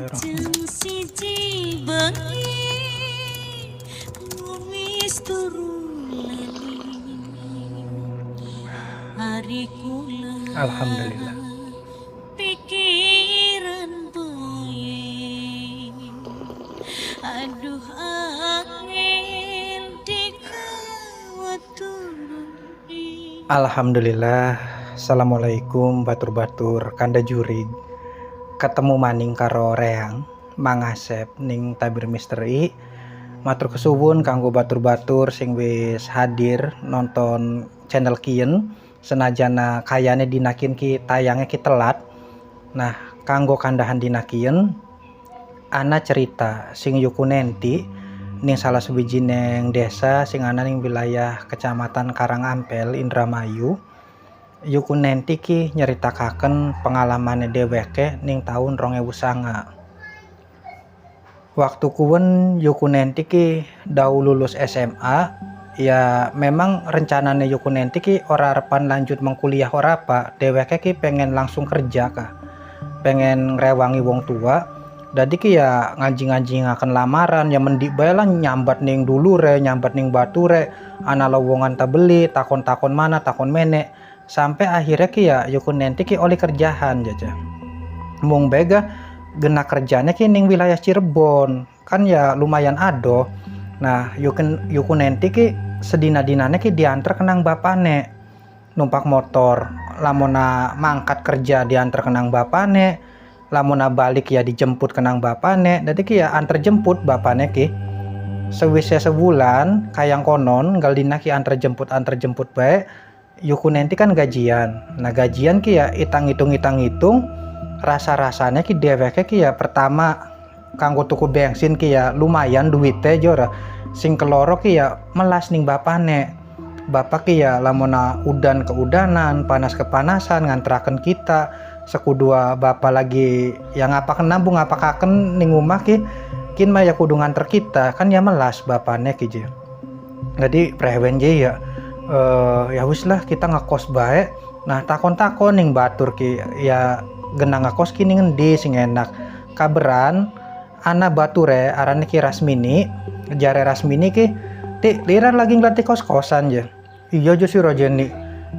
Jeng siji bengi numis turun lali hari kula Alhamdulillah. pikiran bae aduh angin dikawat turun Alhamdulillah. Assalamualaikum batur-batur kanda jurig. Ketemu maning karo reang mangasep ning tabir misteri. Matur kesuwun kanggo batur-batur sing wis hadir nonton channel kien. Senajana kayane dinakin ki tayangnya ki telat. Nah, kanggo kandahan dinakin ana cerita sing yuku nenti ning salah sawijining desa sing ana ning wilayah Kecamatan Karangampel, Indramayu. Yuku nenti ki nyeritakaken pengalamane dheweke ning taun 2009. Waktu kuwen yuku nenti ki dau lulus SMA, ya memang rencanane yuku nenti ki ora arepan lanjut mengkuliah ora Pak. Dheweke ki pengen langsung kerja kah. Pengen ngrewangi wong tua. Dadi ki ya nganjing-nganjingaken lamaran ya mendik bae lah nyambat ning dulure, nyambat ning bature, ana lowongan ta beli, takon-takon mana, takon menek. Sampai akhirnya ki ya yuku nenti ki oleh kerjaan jaja. Mung bega gena kerjanya ki ning wilayah Cirebon. Kan ya lumayan ado. Nah, yuku nenti ki sedina-dinane ki diantar kenang bapane. Numpak motor, lamona mangkat kerja diantar kenang bapane. Lamona balik ya dijemput kenang bapane. Dadi ki ya antar jemput bapane ki. Sewisnya sebulan kayang konon gal dina ki antar jemput bae. Yuku nenti kan gajian. Nah, gajian ki ya hitung rasa-rasanya ki dheweke ki ya pertama kanggo tuku bensin ki ya lumayan duite jora. Sing keloro ki ya melas ning bapane. Bapak ki ya lamona udan keudanan, panas kepanasan ngantraken kita. Sekudua bapak lagi yang ngapaken nambung ngapakaken ning omah ki kin mah ya kudu nganter kita kan ya melas bapane ki je. Jadi prewen je ya ya wis lah kita ngekos bae. Nah, takon-takon ning batur ki ya genang ngekos ki ning endi sing enak. Kaberan ana bature arane ki Rasmini. Jare Rasmini ki ti liran lagi nglatih kos-kosan je. Iya jo si Rojeni.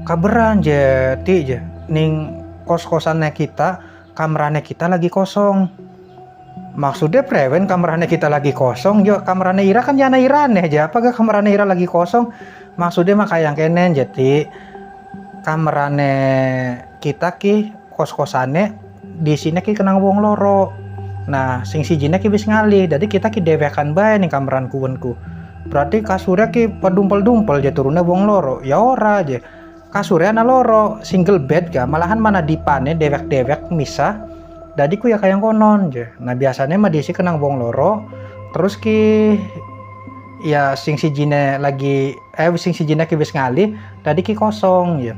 Kaberan je ti je ning kos-kosannya kita, kamarane kita lagi kosong. Maksudnya prewen kamarane kita lagi kosong, yo kamarane Ira kan jana Irane aja, apa gak kamarane Ira lagi kosong? Maksudnya mah kayang kenen jadi kamarane kita ki kos-kosane di sini ki kenang wong loro. Nah, sing sijine ki wis ngalih, jadi kita ki dewekan bae ning kameran kuwenku. Berarti kasurnya ki pedumpel-dumpel je turune wong loro. Ya ora aja. Kasurnya ana loro, single bed ga, malahan mana dipane dewek-dewek misah. Dadi ku ya kayang konon je. Nah, biasanya mah diisi kenang wong loro. Terus ki ya sing sijine ki wis ngalih, tadi ki kosong ya.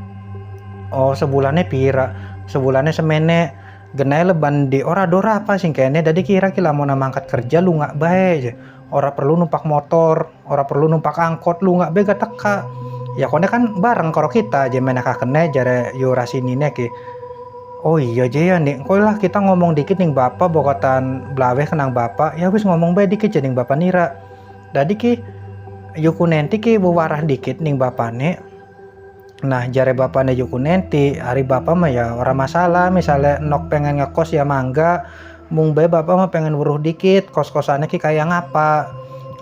Oh, sebulannya pira? Sebulannya semene genai leban di ora dora apa sing kene. Dadi kira ki lamun mangkat kerja lu ngak bae je. Ora perlu numpak motor, ora perlu numpak angkot, lu ngak bega teka. Ya kone kan bareng karo kita aja menakakene jare yo rasinine ki. Oh iya aja ya nih, kok lah kita ngomong dikit ning bapak bokotan blawe kenang bapak. Ya wis ngomong bae dikit ning bapak nira. Dadi ki yuku nenti ki bewarah dikit ning bapane. Nah, jare bapane yuku nenti, hari bapak mah ya ora masalah, misalnya nok pengen ngekos ya mangga. Mung bae bapak mah pengen weruh dikit, kos-kosannya ki kayak ngapa.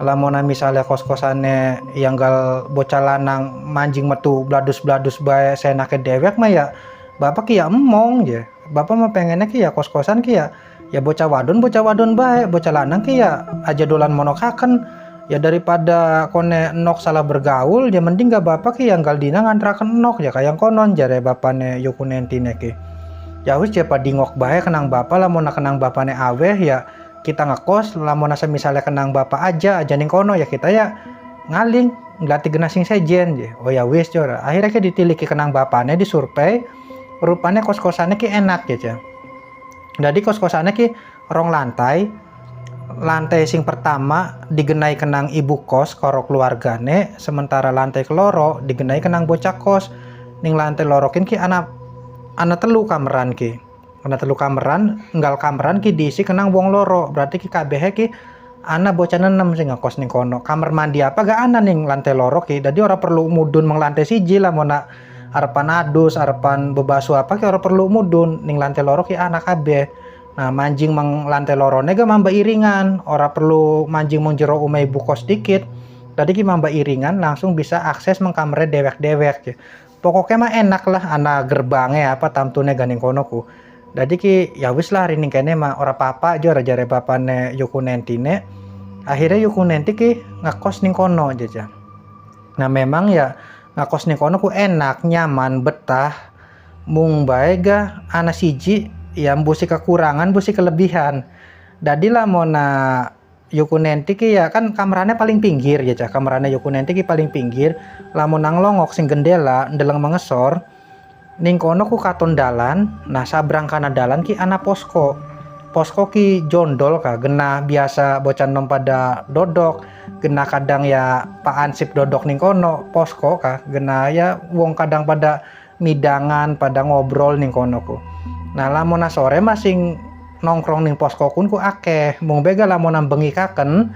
Lamona misalnya kos-kosannya yang gal bocah lanang manjing metu bladus-bladus bae senake dewek mah ya bapak ki ya emong je. Bapak mah pengennya ki ya kos-kosan ki ya bocah wadon bae, bocah lanang ki ya aja dolan monokaken. Ya daripada kone nok salah bergaul ya mending gak bapak ki yang gal dina ngantraken nok ya kayang konon jare bapane yuku nentine ki. Ya wis cepat dingok bae kenang bapak lamun kenang bapane aweh ya kita ngekos, lamun misalnya kenang bapak aja ning kono ya kita ya ngaling nglatih gena sing sejen je. Oh ya wis jora. Akhirnya ki ditiliki kenang bapane disurvei, rupane kos-kosannya ki enak ya. Jadi kos-kosannya ki rong lantai. Lantai sing pertama digenai kenang ibu kos karo keluargane, sementara lantai keloro digenai kenang bocah kos. Ning lantai loro ki ana telu kameran ki. Karena telu kameran, enggal kameran ki diisi kenang wong loro. Berarti ki kabeh ki ana bocah 6 sing ngekos ning kono. Kamar mandi apa gak ana ning lantai loro ki. Jadi ora perlu mudun mang lantai siji lah mau nak arepan adus, arepan bebasu apa ki ora perlu mudun ning lantai loro ki ana kabeh. Nah, manjing mang lantai lorone ga mamba iringan, ora perlu manjing mang jero omah ibu kos dikit. Tadi ki mamba iringan langsung bisa akses mang kamare dewek-dewek ki. Pokoknya mah enak lah ana gerbangnya apa tamtune ganing kono ku. Jadi ki ya wis lah ring kene mah ora apa-apa aja ora jare bapane Yuku Nentine. Akhirnya Yuku Nenti ki ngekos ning kono aja. Nah memang ya ngekos ning kono ku enak, nyaman, betah. Mung bae ga ana siji ya mbusi kekurangan, mbusi kelebihan. Jadi lah mona Yuku Nenti ki ya kan kamarane paling pinggir ya kamarane Yuku Nenti ki paling pinggir. Lamun nang longok sing gendela ndeleng mengesor. Ning kono ku katon dalan, nah sabrang kana dalan ki ana posko. Posko ki jondol ka, gena biasa bocah nom pada dodok, gena kadang ya Pak Ansip dodok ning kono, posko ka, gena ya wong kadang pada midangan, pada ngobrol ning kono ku. Nah lamun sore masing nongkrong ning posko kun ku akeh, mung bega lamun bengi kaken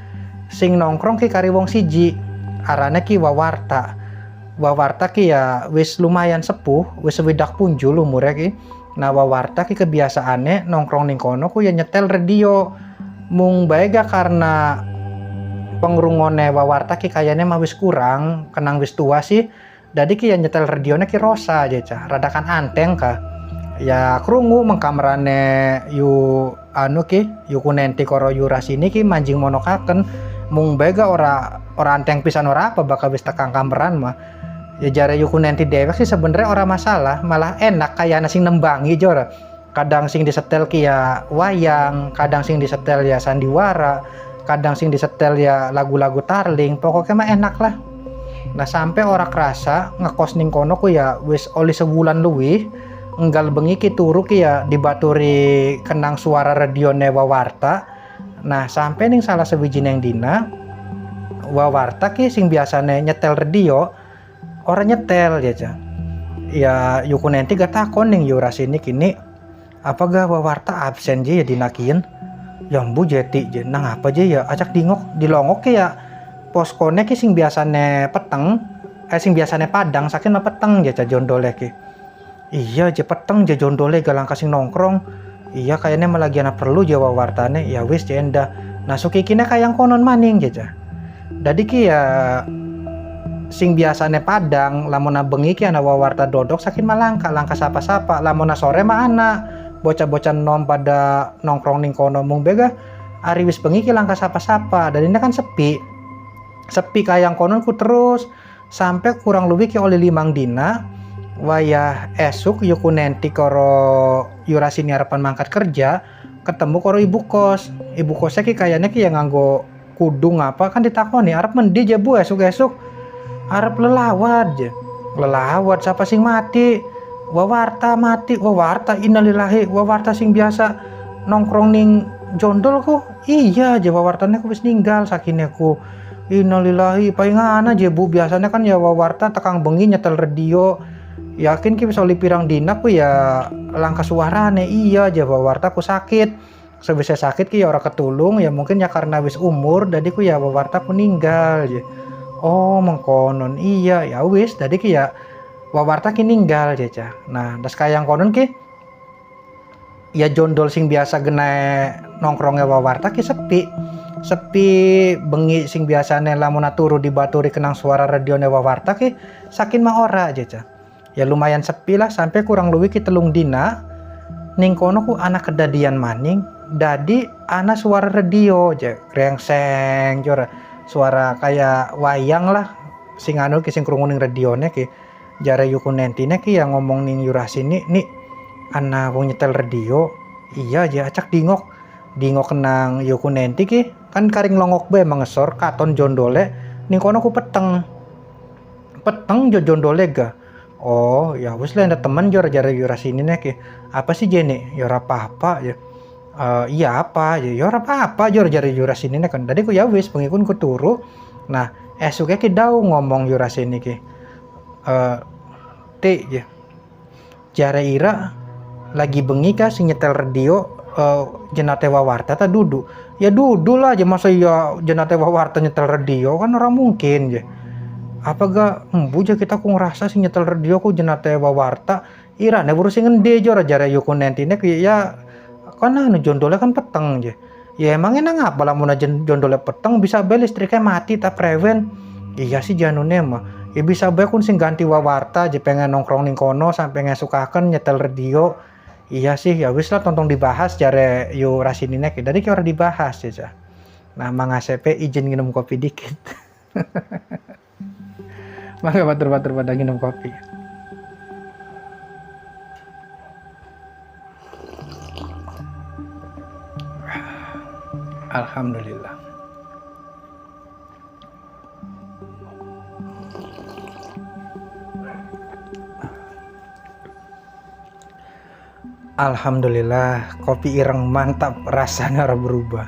sing nongkrong ki kari wong siji, arane ki Wawarta. Wawarta ki ya wis lumayan sepuh, wis swidak punjul umure ki. Nah Wawarta ki kebiasaane nongkrong ning kono ku ya nyetel radio. Mung bae ga karena pengrungone Wawarta ki kayane mah wis kurang, kenang wis tua sih. Jadi ki ya nyetel radione ki Rosa aja cah, radakan anteng ka. Ya krungu mengkamerane yu anu ki Yuku Nenti karo Yurasini ki manjing monokaken. Mung bae ga ora anteng pisan ora apa bakal wis tekang kameran mah. Ya jare Yuku Nenti dewek sih sebenarnya ora masalah, malah enak kayak sing nembangi jor. Kadang sing disetel ki ya wayang, kadang sing disetel ya sandiwara, kadang sing disetel ya lagu-lagu tarling, pokoknya mah enak lah. Nah sampai ora kerasa ngekos ning kono ku ya wis oli sebulan luwih, enggal bengi ki turu ki ya dibaturi kenang suara radione Wawarta. Nah sampai ning salah sewijining dina Wawarta ki sing biasane nyetel radio orang nyetel ya ya Yuku Nenti gak takon ning Yurasini kini apa ga Wawarta absen je ya dinakian ya mbu jeti je nang apa je ya acak dingok dilongok ya poskone ki sing biasane peteng sing biasane padang saking mah peteng ya jondole ki iya je peteng je jondole galang kasing nongkrong iya kayaknya malah lagi anak perlu je Wawartane ya wis je endah nah sukikine kayang konon maning je jadi ki ya sing biasane padang lamun bengi ki ana Wawarta dodok saking malangka langka sapa-sapa lamun sore mah ana bocah-bocah nom pada nongkrong ning kono mung bega ari wis bengi ki langka sapa-sapa dan ini kan sepi kayang konon ku terus sampai kurang lebih ki oleh 5 dina wayah esuk Yuku Nenti karo Yurasini harapan mangkat kerja ketemu karo ibu kosnya ki kayaknya ki yang nganggo kudung apa kan ditakoni arep mendi je bu esuk-esuk arep lelawat siapa sing mati Wawarta mati Wawarta innalillahi Wawarta sing biasa nongkrong ning jondol ku iya aja Wawartane ku wis ninggal sakine ku innalillahi paingana aja bu biasanya kan ya Wawarta tekang bengi nyetel radio yakin ki bisa oli pirang dina ku ya langka suarane iya aja Wawarta ku sakit sebisa sakit ki ya ora ketulung ya mungkin ya karena wis umur jadi ku ya Wawarta ku ninggal aja. Oh mengkonon iya ya wis tadi ki ya Wawarta ki ninggal jeca. Nah das kayang konon ki ya jondol sing biasa gena nongkrongnya Wawarta ki sepi bengi sing biasane lamun turu dibaturi kenang suara radione Wawarta ki saking mah ora jeca. Ya lumayan sepi lah sampai kurang luwih ki 3 dina ning kono ku ana kedadian maning dadi ana suara radio je grengseng jora suara kayak wayang lah sing anu ki sing krungu ning radione ki jare Yuku Nentine ki yang ngomong ning Yurasini nih ana wong nyetel radio iya aja acak dingok kenang Yuku Nenti ki kan karing longok bae mengesor katon jondole ning kono ku peteng jo jondole ga oh ya wis lah ada temen jare Yurasini nek ki apa sih jene ya ora apa-apa ya iya apa ya ora apa-apa jare Yurasini kan tadi ku ya wis pengikun ku turu nah esuknya ki dau ngomong Yurasini ki ti ya jare ira lagi bengi kah sing nyetel radio jenate Wawarta ta duduk. Ya duduk lah aja, masa ya jenate Wawarta nyetel radio kan orang mungkin je. Apa gak embu aja kita ku ngerasa sing nyetel radio ku jenate Wawarta irane buru sing ngende jora jare yo ku nentine ya kan anu jondolnya kan peteng je. Ya emangnya nang apa lamun aja jondolnya peteng bisa bae listriknya mati tak preven. Iya sih janune mah. Ya bisa bae kun sing ganti Wawarta je pengen nongkrong ning kono sampai ngesukaken nyetel radio. Iya sih ya wis lah tonton dibahas jare yo rasinine ki. Dari ki ora dibahas ya. Nah, Mang ACP izin minum kopi dikit. Mangga batur-batur pada minum kopi. Alhamdulillah. Alhamdulillah, kopi ireng mantap, rasanya ora berubah.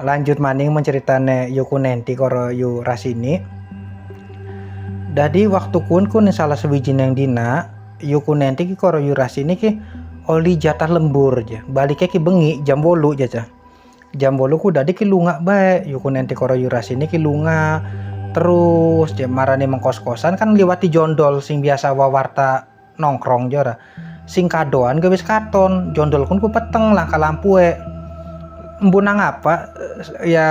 Lanjut maning menceritane yuku nenti karo yu rasini. Dadi waktu kun salah sewijine yang dina, yuku nenti ki karo yu rasini ki oli jatah lembur aja. Baliknya ki bengi jam 8 aja. Jam 8 ku dadi ki lunga bae, yuku nenti karo yu rasini ki lunga. Terus je marane mengkos-kosan kan liwati jondol sing biasa Wawarta nongkrong jora. Sing kadoan gak wis katon, jondol kun ku peteng lah ka lampue. Embu nang apa ya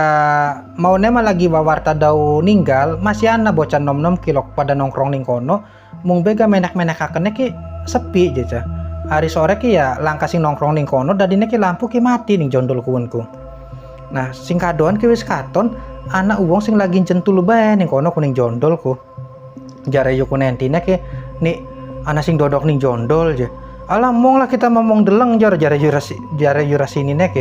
mau nema lagi Wawarta dau ninggal masih ana bocah nom-nom kilok pada nongkrong ning kono mung bega menek-menekakene ki sepi aja. Hari sore ki ya langka sing nongkrong ning kono dadine ki lampu ki mati ning jondol kuwenku. Nah, sing kadoan ki wis katon, anak wong sing lagi centul bae ning kono kuning jondolku. Jare yo kunentine ki nih ana sing dodok ning jondol je. Alah mong lah kita ngomong deleng jare jurasini nek.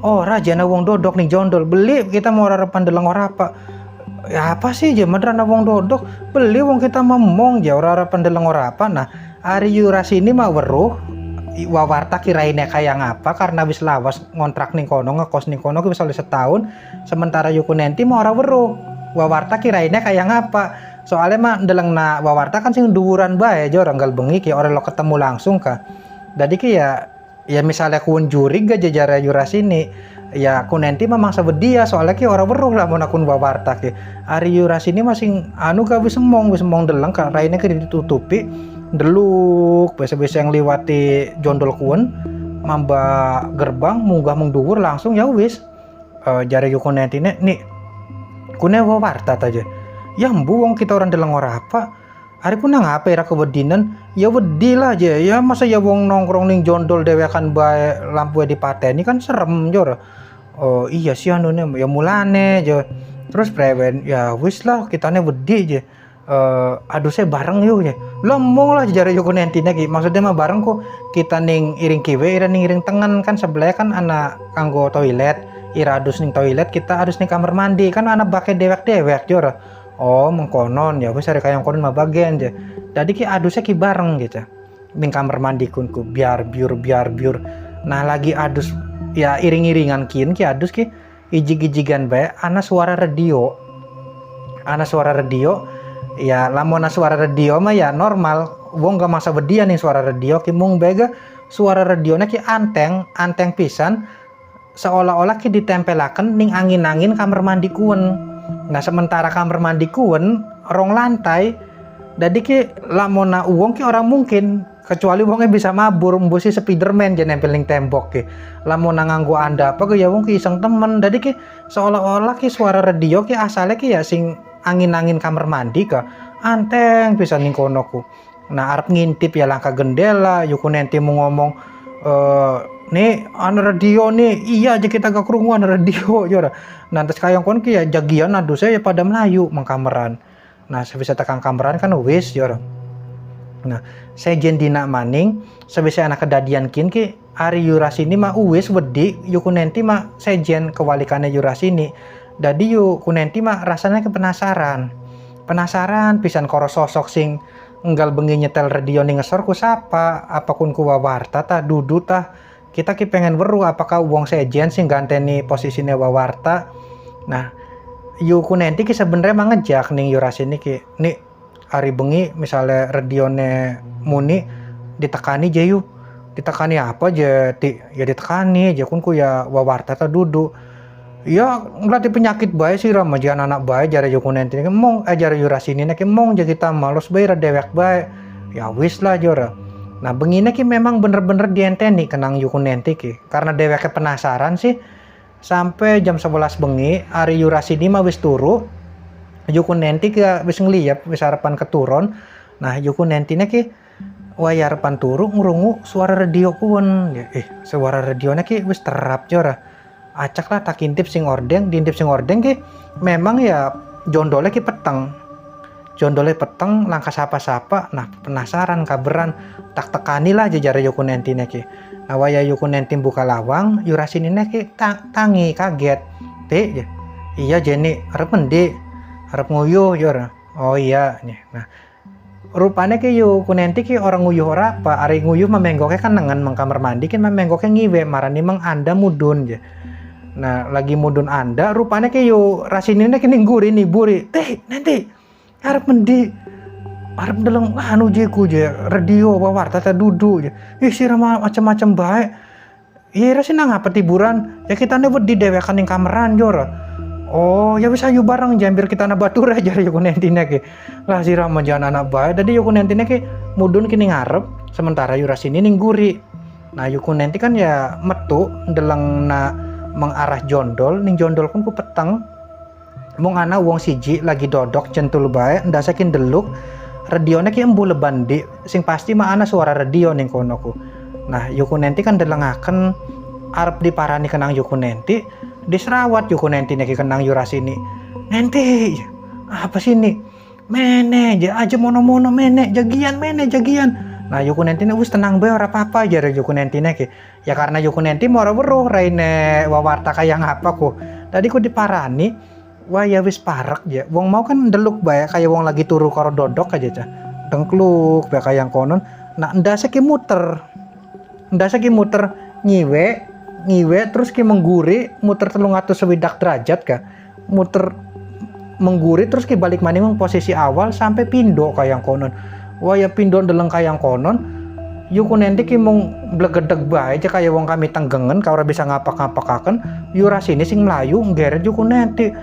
Oh rajana wong dodok ning jondol beli kita mau harapan deleng ora apa. Ya apa sih je madran wong dodok beli wong kita ngomong je ora harapan deleng ora apa. Nah, hari jurasini mah weruh Wawarta kirainnya kayak ngapa karena wis lawas ngontrak ning kono ngekos ning kono wis setahun sementara yuku nenti mau ora weruh. Wawarta kirainnya kayak ngapa. Soalnya mah ndeleng na Wawarta kan sing dhuwuran bae aja orang gal bengi ki orang lo ketemu langsung ka. Jadi ki ya misalnya kun jurig ga jajare jurasini ya kun nenti memang sebedia soalnya ki orang weruh lah mun akun Wawarta ki. Ari jurasini masing anu ka wis semong deleng ka raine ki ditutupi deluk biasa-biasa yang liwati jondol kun mamba gerbang munggah mung dhuwur langsung ya wis jare kun nentine nih kune Wawarta aja. Ya mbu wong kita orang deleng ora apa. Ari pun nang apa era kewedinan ya wedi lah aja. Ya masa ya wong nongkrong ning jondol dewekan bae lampu dipateni kan serem jor. Oh iya sih anune ya mulane aja. Terus prewen ya wis lah kitane wedi aja. Aduh saya bareng yuk ya. Lomong lah jare yo nentine ki. Maksudnya mah bareng kok kita ning iring kiwe ira ning iring tengen kan sebelah kan ana kanggo toilet. Ira adus ning toilet kita adus ning kamar mandi kan ana bake dewek-dewek jor. Oh mengkonon ya wis arek kayang konon mah bagian je. Jadi ki adusnya ki bareng gitu. Ning kamar mandi kunku biar biur. Nah lagi adus ya iring-iringan ki adus ki ijig-ijigan bae ana suara radio. Ya lamun suara radio mah ya normal. Wong gak masa bedian ning suara radio ki mung bega suara radiona ki anteng pisan seolah-olah ki ditempelaken ning angin-angin kamar mandi kuwen. Nah sementara kamar mandi kuwen rong lantai jadi ki lamona uang ki orang mungkin kecuali wongnya bisa mabur mbusi Spiderman je nempel ning tembok ki lamona nganggo anda apa ya wong ki iseng temen jadi ki seolah-olah ki suara radio ki asalnya ki ya sing angin-angin kamar mandi ka anteng pisan ning kono ku. Nah arep ngintip ya langkah gendela yuku nenti mau ngomong nih ana radio nih iya aja kita gak krungu ana radio jora. Nah terus kayang kon ki ya jagian aduh saya ya pada melayu mengkameran. Nah sebisa tekan kameran kan wis jora. Nah saya jendina maning sebisa anak kedadian kin ki ari Yurasini mah wis wedi yuku nenti mah sejen kewalikane Yurasini. Dadi yuku nenti mah rasanya penasaran pisan karo sosok sing enggal bengi nyetel radio ning ngesor ku sapa apa kun ku Wawarta ta dudu ta kita ki pengen weruh apakah wong sejen sing ganteni posisine Wawarta. Nah yuku nenti ki sebenarnya mangejak ning Yurasini ki nih hari bengi misalnya radione muni ditekani je yuk ditekani apa aja ya ditekani aja kun ku ya wawarta ta duduk ya ngelatih penyakit bae sih ram aja anak bae jare joko nenti ke mong jare Yurasini ke mong aja kita malos bae dewek bae ya wis lah jora. Nah bengine ki memang bener-bener dienteni kenang Yuku Nenti ki karena deweknya penasaran sih sampai jam 11 bengi hari Yurasini mah wis turu Yuku Nenti ki wis ngliyep wis harapan keturun. Nah Yuku Nentine ki waya harapan turu ngrungu suara radio kuwen suara radionya ki wis terap jora acak lah tak intip sing ordeng diintip sing ordeng ki memang ya jondolnya ki peteng langkah sapa-sapa. Nah penasaran kabaran tak tekani lah jare Yuku Nenti ki. Nah waya Yuku Nenti buka lawang Yurasini ki tangi kaget te iya jeni arep mendi arep nguyuh jora oh iya nih. Nah rupanya ki Yuku Nenti ki orang nguyuh ora apa ari nguyuh memenggoknya kan nengen meng kamar mandi kan memenggoknya ngiwe marani mang anda mudun je. Nah lagi mudun anda rupanya ki Yurasini ki ningguri niburi teh nanti arep mendi arep deleng anu jeku je radio wawarta ta duduk je sirama macam-macam bae iya sih nang apa tiburan ya kita ne wedi dewekan ning kameran jor oh ya wis ayo bareng jambir kita na batur aja Yuku Nentine ki lah sirama jangan anak bae tadi Yuku Nentine ki mudun kini ngarep sementara Yurasini ning guri. Nah Yuku Nenti kan ya metu deleng na mengarah jondol ning jondol pun ku peteng mung ana wong siji lagi dodok centul bae ndasakin deluk radione ki embu leban di sing pasti mah ana suara radio ning kono ku. Nah Yuku Nenti kan delengaken arep diparani kenang Yuku Nenti diserawat Yuku Nenti ki kenang Yurasini Nenti apa sih ini mene aja mono-mono mene jagian. Nah Yuku Nenti wis tenang bae ora apa-apa jare Yuku Nenti ki ya karena Yuku Nenti mau ora weruh raine wawarta kaya ngapa ku tadi ku diparani wah ya wis parek ya wong mau kan ndeluk bae kayak wong lagi turu karo dodok aja cah dengkluk bae kayak konon. Nah ndase ki muter nyiwe terus ki mengguri muter 360 derajat ka muter mengguri terus ki balik maning posisi awal sampai pindo kayak konon. Wah ya pindo ndeleng kayak konon Yuku Nenti ki mung blegedeg bae aja kayak wong kami tenggengen ka ora bisa ngapak-ngapakaken Yurasini sing mlayu nggeret Yuku Nenti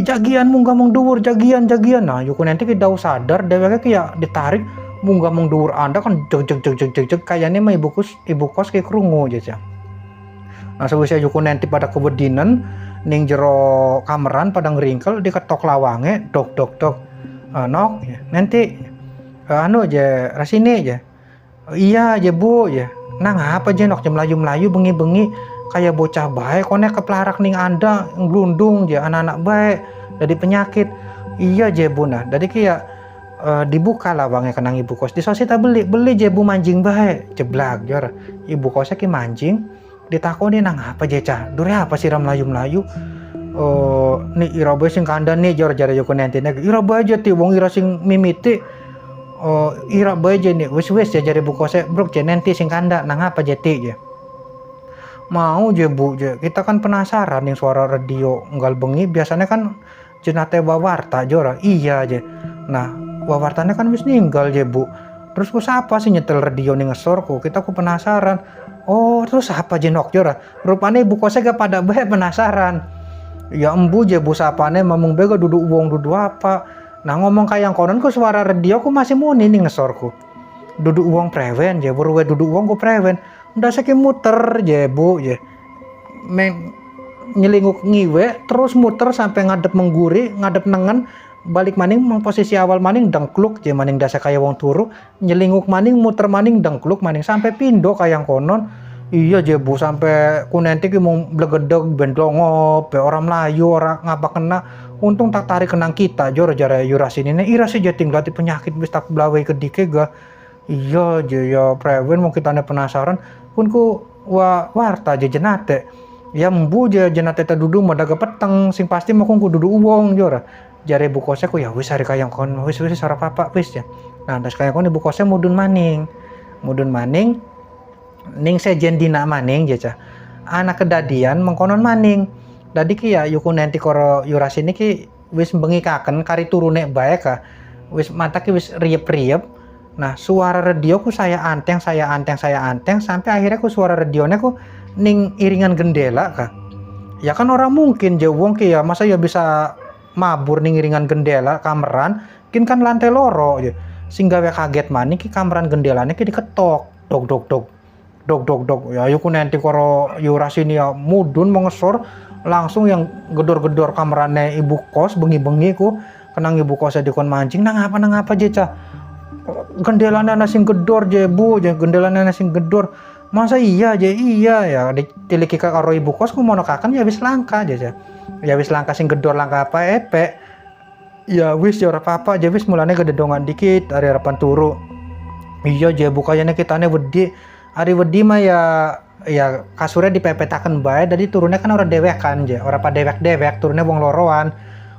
jagian munggah mung dhuwur jagian. Nah Yuku Nenti ki dau sadar dheweke ki ya ditarik munggah mung dhuwur anda kan jeg kayane mah ibu kos ki krungu aja. Nah sawise Yuku Nenti pada kewedinan ning jero kameran pada ngringkel diketok lawange dok nok Nenti anu aja rasine aja iya aja bu ya nang apa aja nok melayu bengi kayak bocah bae konek kepelarak ning anda nglundung je anak-anak bae dari penyakit iya je bu. Nah dari kia dibuka lawangnya kenang ibu kos di sosita beli je bu manjing bae jeblak jor ibu kosnya ki manjing ditakoni nang apa je cah dure apa sih melayu nih ira bae sing kandan nih jor jare Yuku Nenti ira bae je ti wong ira sing mimiti ira bae je nih wis ya jare ibu kosnya brok je Nenti sing kanda nang apa je ti je mau je bu je kita kan penasaran nih suara radio enggal bengi biasanya kan jenate wawarta jora iya je. Nah wawartanya kan wis ninggal je bu terus ku siapa sih nyetel radio nih ngesor ku kita ku penasaran oh terus apa je nok jora rupanya ibu kosnya gak pada bae penasaran ya embu je bu sapane mamung bega duduk wong duduk apa. Nah ngomong kayak konon ku suara radio ku masih muni nih ngesor ku duduk wong prewen je berwe duduk wong ku prewen udah saking muter je bu je nyelinguk ngiwe terus muter sampai ngadep mengguri ngadep nengen balik maning posisi awal maning dengkluk je maning dasa kayak wong turu nyelinguk maning muter maning dengkluk maning sampai pindo kayak konon iya je bu sampai ku Nenti ki mau blegedeg bendlongop be orang Melayu orang ngapa kena untung tak tarik kenang kita jor jare Yurasini ira sih je tinggal di penyakit wis tak blawe kedike ga iya je ya prewen mau kita penasaran pun ku warta je jenate ya mbu je jenate ta dudu madaga peteng sing pasti mau ku dudu wong jora jare ibu kosnya ku ya wis hari kayang kon wis ora apa wis ya. Nah das kayang kon ibu kosnya mudun maning ning sejen dina maning je cah anak kedadian mengkonon maning dadi ki ya Yuku Nenti karo Yurasini ki wis bengikaken kari turune bae ka wis mata ki wis riep-riep Nah suara radio ku saya anteng sampai akhirnya ku suara radionya ku ning iringan gendela kah. Ya kan orang mungkin je wong ki ya masa ya bisa mabur ning iringan gendela kameran kan lantai loro ya. Sing gawe kaget maning ki kameran gendelane ki diketok dog ya yuku nanti koro yurasini ya mudun mengesor langsung yang gedor-gedor kamerane ibu kos bengi-bengi ku kenang ibu kosnya dikon mancing nang apa jeca gendelane ana sing gedor je bu je gendelane ana sing gedor masa iya ya ditiliki karo ibu kos ku monokaken ya wis langka aja ya wis langka sing gedor langka apa epe ya wis ya ora apa-apa aja wis mulane gededongan dikit ari harapan turu iya je bukanya kitane wedi ari wedi mah ya kasurnya dipepetaken bae jadi turunnya kan ora dewekan je ora pa dewek turunnya wong loroan.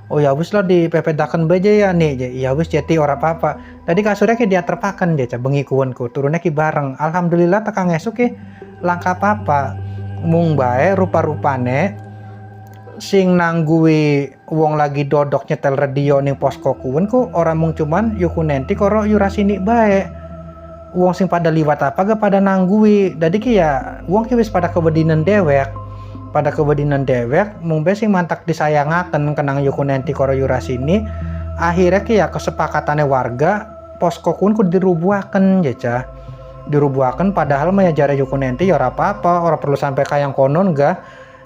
Oh ya wis lah dipepetaken bae je ya nih je ya wis jadi ora apa-apa tadi kasurnya ki dia terpaken je bengi kuwenku turunnya ki bareng alhamdulillah tekan esuk ki langka apa mung bae rupa-rupane sing nanggui wong lagi dodok nyetel radio ning posko kuwenku ora mung cuman yuku nenti koro yurasini bae wong sing pada liwat apa gak pada nanggui jadi ki ya wong ki wis pada kewedinan dewek mung sing mantak disayangaken kenang yuku nenti koro yurasini akhirnya ki ya kesepakatannya warga posko kun kudu dirubuhaken ya dirubuhaken padahal mah ya jare yuku nenti ya ora apa-apa ora perlu sampai kayang konon gak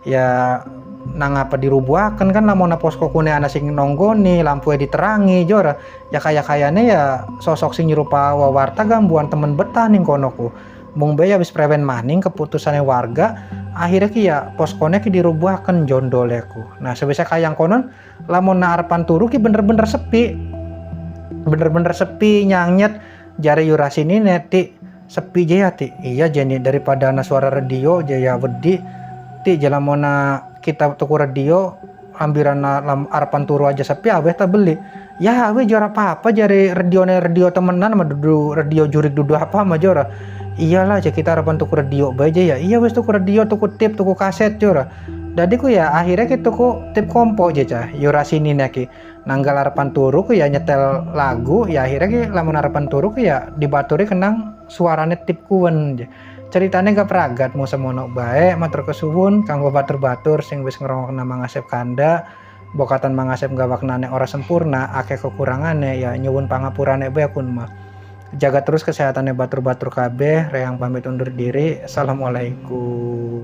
ya nang apa dirubuhaken kan lamun posko kune ana sing nonggoni lampu diterangi jora ya kayane ya sosok sing nyerupa wawarta gambuan temen betah ning kono ku mung be ya wis prewen maning keputusane warga akhirnya ki ya poskone ki dirubuhaken jondoleku. Nah sebisa kayang konon lamun arepan turu ki bener-bener sepi nyangnyet jare yurasini neti sepi je ya ti iya jadi daripada ana suara radio jaya wedi ti jalamona kita tuku radio ambiran arepan turu aja sepi aweh ta beli ya aweh jora apa jare radio temenan mah dudu radio jurik dudu apa mah jora iyalah aja kita arepan tuku radio bae ya iya wis tuku radio tuku tip tuku kaset jora jadi ku ya akhirnya kita tuku tip kompo aja cah yurasini neki nanggal arepan turu ku ya nyetel lagu ya akhirnya ki lamun arepan turu ku ya dibaturi kenang suarane tip kuwen ceritanya gak peragat mau semono bae matur kesuwun kanggo batur-batur sing wis ngrungokna mangasep kanda bokatan mangasep gawaknane ora sempurna akeh kekurangane ya nyuwun pangapurane bae kun mah jaga terus kesehatannya batur-batur kabeh reang pamit undur diri assalamualaikum.